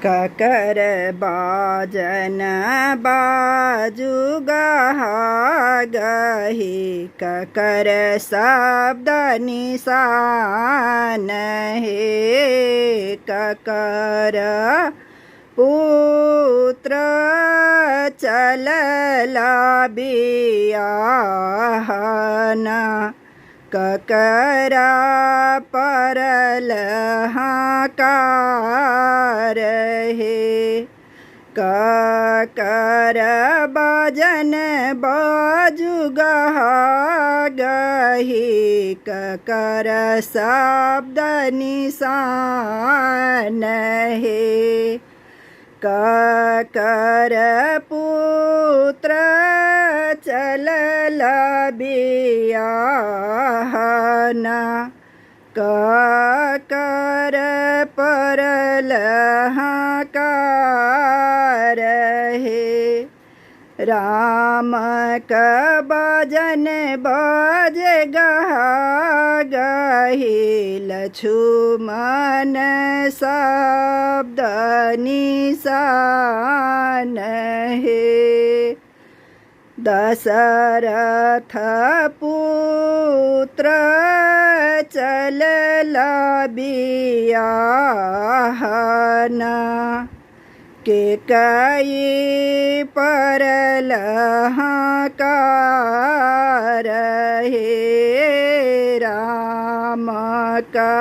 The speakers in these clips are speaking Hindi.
ककर बाजन बाजू गहा गही ककर शब्द निशान हे ककर पुत्र चलला बियाहना ककरा परल हाकार हे ककर बाजन बाजू गहा गही ककर शब्द निशान हे ककर पुत्र चलला बियाहना ककर परल हाकार हे राम का बाजन बाज गहा गही लक्ष्मण शब्द निशान हे दशरथ पुत्र चलला बियाहना केकई परल हाकार हे राम का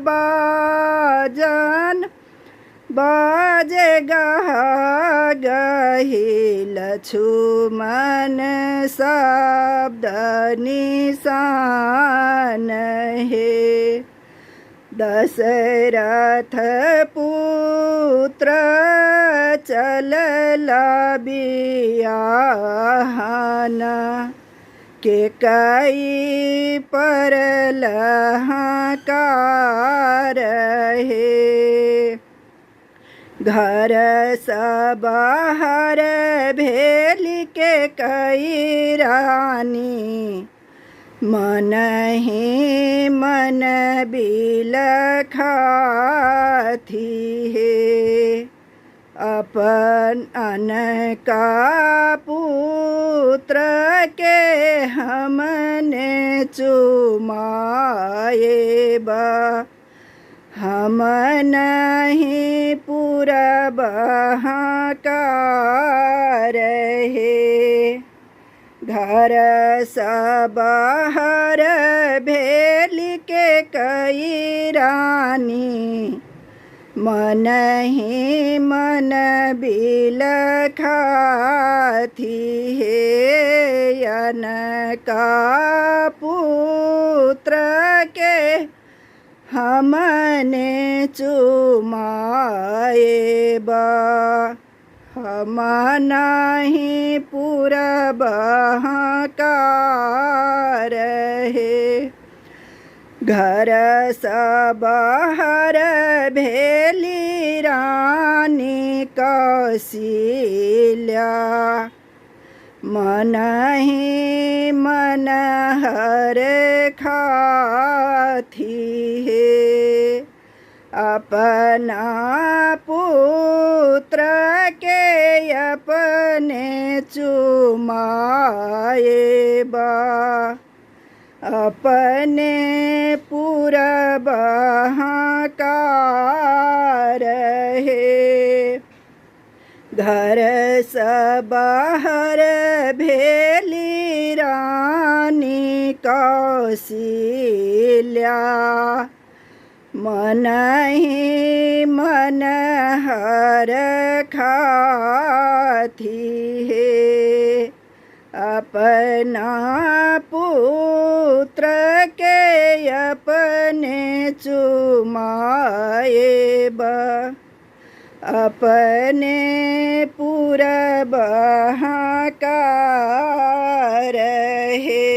बाजन बाजे गहा गही लक्ष्मण शब्द निशान हे दशरथ पुत्र चलला बियाहना केकई परल हाकार हे घर सब बाहर भेली के कई रानी मन ही मन बिलखाती है अपन अनका पुत्र के हमने चुमाए बा हम नहीं पूरब हाकार हे घर सब बाहर भेली के कई रानी मन ही मन बिलखाती है अनका पुत्र के हमने चुमाए बा हम नहीं पूरब हाकार हे घर सब बाहर भेली रानी कौशल्या मन ही मन हर खाती है अपना पुत्र के अपने चुमाए बा अपने पूरब हाकार हे घर सब बाहर भेली रानी कौशल्या मन ही मन हर खाती है अपना पुत्र के अपने चुमाए बा अपने पूरब हाकार हे।